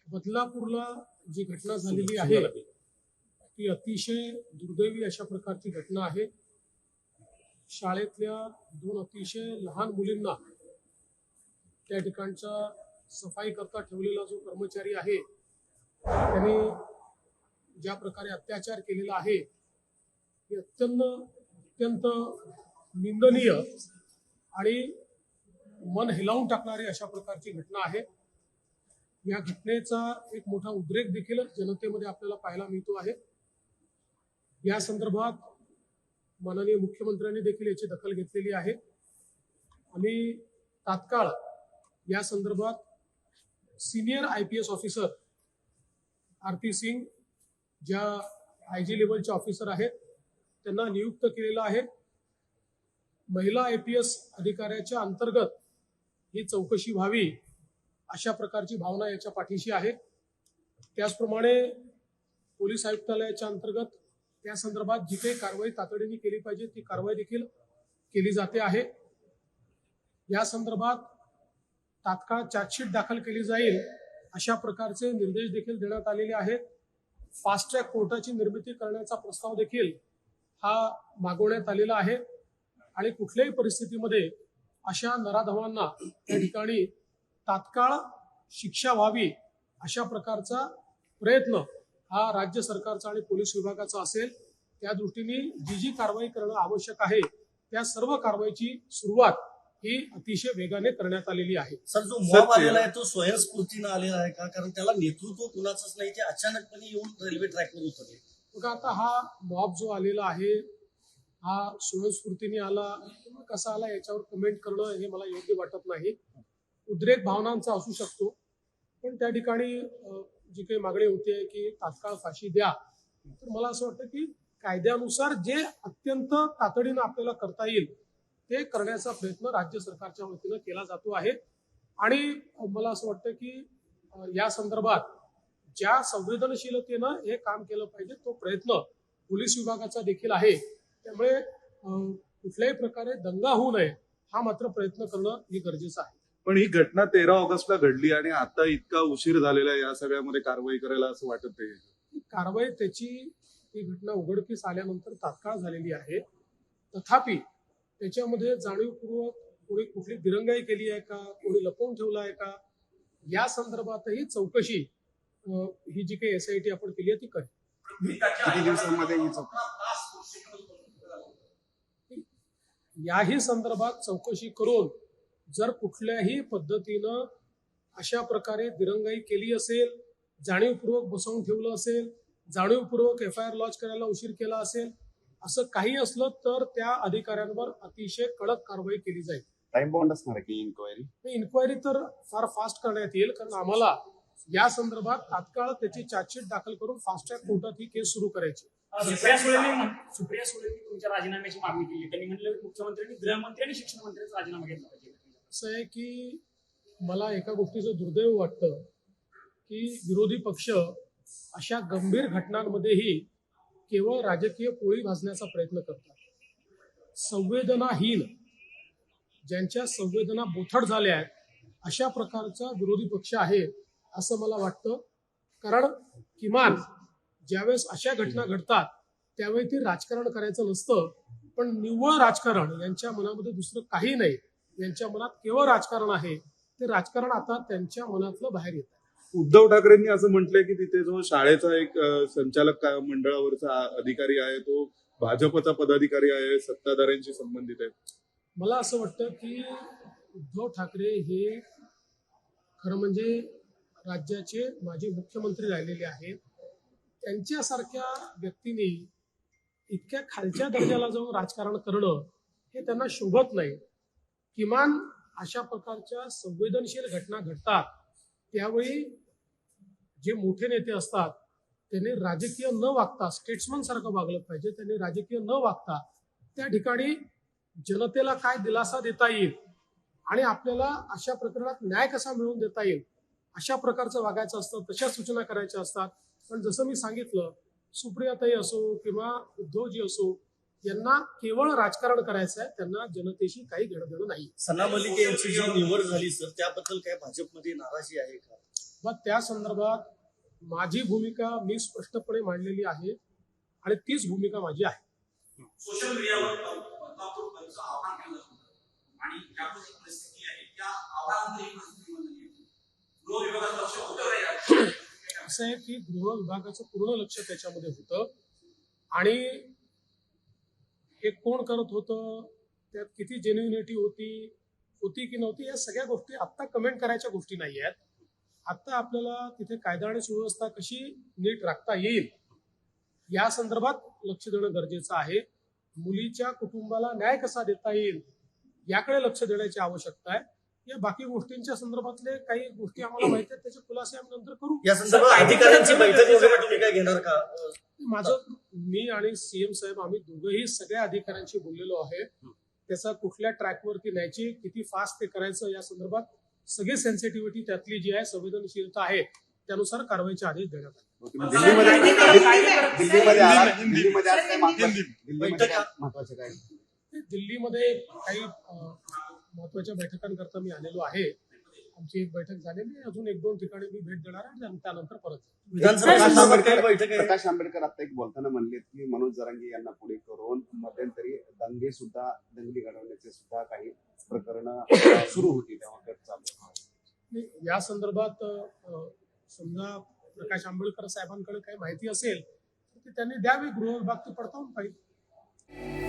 बदलापूरला जी घटना झालेली आहे ती अतिशय दुर्दैवी अशा प्रकारची घटना आहे. शाळेतल्या 2 अतिशय लहान मुलींना त्या ठिकाणचा सफाई करता ठेवलेला जो कर्मचारी आहे त्याने ज्या प्रकारे अत्याचार केलेला आहे हे अत्यंत निंदनीय आणि मन हिलावून टाकणारी अशा प्रकारची घटना आहे. या घटनेचा एक मोठा उद्रेक देखील जनतेमध्ये आपल्याला पाहायला मिळतो आहे. या संदर्भात माननीय मुख्यमंत्र्यांनी देखील याची दखल घेतलेली आहे आणि तात्काळ या संदर्भात सिनियर IPS ऑफिसर आरती सिंग ज्या IG लेवलचे ऑफिसर आहेत त्यांना नियुक्त केलेला आहे. महिला IPS अधिकाऱ्याच्या अंतर्गत ही चौकशी व्हावी अशा प्रकारची भावना याच्या पाठीशी आहे. त्याचप्रमाणे पोलीस आयुक्तालयाच्या अंतर्गत त्या संदर्भात जी काही कारवाई तातडीने केली पाहिजे ती कारवाई देखील केली जाते आहे. या संदर्भात तात्काळ चार्जशीट दाखल केली जाईल अशा प्रकारचे निर्देश देखील देण्यात आलेले आहेत. फास्ट ट्रॅक कोर्टाची निर्मिती करण्याचा प्रस्ताव देखील हा मागवण्यात आलेला आहे आणि कुठल्याही परिस्थितीमध्ये अशा नराधमांना त्या ठिकाणी तात्काळ शिक्षा व्हावी अशा प्रकारचा प्रयत्न हा राज्य सरकारचा आणि पोलीस विभागाचा असेल. त्या दृष्टीने जी कारवाई करणं आवश्यक आहे त्या सर्व कारवाईची सुरुवात ही अतिशय वेगाने करण्यात आलेली आहे. सर, जो मॉब आलेला आहे तो स्वयंस्फूर्तीने आलेला आहे का? कारण त्याला नेतृत्व कुणाचंच नाही, ते अचानकपणे येऊन रेल्वे ट्रॅकवर उतरले. बघा, आता हा मॉब जो आलेला आहे हा स्वयंस्फूर्तीने आला कसा आला याच्यावर कमेंट करणं हे मला योग्य वाटत नाही. उद्रेक भावनांचा असू शकतो, पण त्या ठिकाणी जी काही मागणी होते की तात्काळ फाशी द्या, तर मला असं वाटतं की कायद्यानुसार जे अत्यंत तातडीनं आपल्याला करता येईल ते करण्याचा प्रयत्न राज्य सरकारच्या वतीनं केला जातो आहे. आणि मला असं वाटतं की या संदर्भात ज्या संवेदनशीलतेनं हे काम केलं पाहिजे तो प्रयत्न पोलीस विभागाचा देखील आहे. त्यामुळे कुठल्याही प्रकारे दंगा होऊ नये हा मात्र प्रयत्न करणं हे गरजेचं आहे. पण ही घटना 13 ऑगस्टला घडली आणि आता इतका उशीर झालेला आहे या सगळ्यामध्ये कारवाई करायला असं वाटत नाही. कारवाई ही घटना उघडकीस आल्यानंतर तात्काळ झालेली आहे. तथापि त्याच्यामध्ये जाणीवपूर्वक कोणी कुठली दिरंगाई केली आहे का, कोणी लपवून ठेवलं आहे का, या संदर्भातही चौकशी ही जी काही SIT आपण केली आहे ती करेल. किती दिवसांमध्ये ही याही संदर्भात चौकशी करून जर कुठल्याही पद्धतीनं अशा प्रकारे दिरंगाई केली असेल, जाणीवपूर्वक बसवून ठेवलं असेल, जाणीवपूर्वक FIR लॉन्च करायला उशीर केला असेल, असं काही असलं तर त्या अधिकाऱ्यांवर अतिशय कडक कारवाई केली जाईल. टाइम बाउंड असणार की इन्क्वायरी तर फार फास्ट करण्यात येईल, कारण आम्हाला या संदर्भात तात्काळ त्याची चार्जशीट दाखल करून फास्ट ट्रॅक कोर्टात ही केस सुरू करायची. सुप्रिया सुळेंनी तुमच्या राजीनाम्याची मागणी केली. त्यांनी म्हटलं मुख्यमंत्र्यांनी, गृहमंत्री आणि शिक्षण मंत्र्यांचा राजीनामा घेतला पाहिजे. असं आहे की मला एका गोष्टीचं दुर्दैव वाटतं की विरोधी पक्ष अशा गंभीर घटनांमध्येही केवळ राजकीय पोळी भाजण्याचा प्रयत्न करतात. संवेदनाहीन, ज्यांच्या संवेदना बोथट झाल्या आहेत अशा प्रकारचा विरोधी पक्ष आहे असं मला वाटतं. कारण किमान ज्यावेळेस अशा घटना घडतात त्यावेळी ते राजकारण करायचं नसतं, पण निव्वळ राजकारण, यांच्या मनामध्ये दुसरं काही नाही, यांच्या मनात केवळ राजकारण आहे. ते राजकारण आता त्यांच्या मनातलं बाहेर येतं. उद्धव ठाकरेंनी असं म्हटलंय की तिथे जो शाळेचा एक संचालक मंडळावरचा अधिकारी आहे तो भाजपचा पदाधिकारी आहे, सत्ताधाऱ्यांशी संबंधित आहे. मला असं वाटतं की उद्धव ठाकरे हे खरं म्हणजे राज्याचे माजी मुख्यमंत्री राहिलेले आहेत. त्यांच्यासारख्या व्यक्तींनी इतक्या खालच्या दर्जाला जाऊन राजकारण करणं हे त्यांना शोभत नाही. किमान अशा प्रकारच्या संवेदनशील घटना घडतात त्यावेळी जे मोठे नेते असतात त्यांनी राजकीय न वागता स्टेट्समन सारखं वागलं पाहिजे. त्यांनी राजकीय न वागता त्या ठिकाणी जनतेला काय दिलासा देता येईल आणि आपल्याला अशा प्रकरणात न्याय कसा मिळवून देता येईल अशा प्रकारचं वागायचं असतं, तशा सूचना करायच्या असतात. पण जसं मी सांगितलं, सुप्रियाताई असो किंवा उद्धवजी असो, यांना केवळ राजकारण करायचं आहे, त्यांना जनतेशी काही घेणं देणं नाही. सना मलिक यांची जी निवड झाली सर, त्याबद्दल काय भाजपमध्ये नाराजी आहे का? मग त्या संदर्भात माझी भूमिका मी स्पष्टपणे मांडलेली आहे आणि तीच भूमिका माझी आहे. सोशल मीडियावर बदलापूर बंदचं आव्हान केलं होतं आणि ज्याप्रती परिस्थिती आहे त्या आव्हानांतरी परिस्थितीमध्ये गृह विभागाचं लक्ष होतं का यात? असं आहे की गृह विभागाचं पूर्ण लक्ष त्याच्यामध्ये होतं आणि हे कोण करत होतं, त्यात किती जेन्युनिटी होती की नव्हती, या सगळ्या गोष्टी आत्ता कमेंट करायच्या गोष्टी नाही आहेत. आत्ता आपल्याला तिथे कायदा आणि सुव्यवस्था कशी नीट राखता येईल या संदर्भात लक्ष देणं गरजेचं आहे. मुलीच्या कुटुंबाला न्याय कसा देता येईल याकडे लक्ष देण्याची आवश्यकता आहे. या बाकी गोष्टींच्या संदर्भातले काही गोष्टी आम्हाला माहिती आहेत, त्याचे खुलासे आम्ही नंतर करू. या संदर्भात अधिकाऱ्यांची बैठक वगैरे तुम्ही काय घेणार का? मी आणि सीएम साहेब आम्ही दोघंही सगळ्या अधिकाऱ्यांशी बोललेलो आहे. त्याचा कुठल्या ट्रॅकवरती न्यायची, किती फास्ट ते करायचं या संदर्भात सगळी सेन्सिटिव्हिटी त्यातली जी आहे, संवेदनशीलता आहे, त्यानुसार कारवाईचे आदेश देण्यात आले. दिल्लीमध्ये आज काय महत्वाचं काय? दिल्लीमध्ये काही महत्वाच्या बैठकांकरता मी आलेलो आहे. आमची एक बैठक झालेली आहे, अजून 1-2 ठिकाणी मी भेट देणार आहे आणि त्यानंतर परत विधानसभा बैठक आहे. प्रकाश आंबेडकर आता एक बोलताना म्हणले की मनोज जरांगे यांना पुढे करून मध्यंतरी दंगली घडवण्याचे सुद्धा काही प्रकरण सुरू होती तेव्हा गट चालू. या संदर्भात समजा प्रकाश आंबेडकर साहेबांकडे काही माहिती असेल तर ती त्यांनी द्यावी, गृह विभाग ती पडताळून पाहिजे.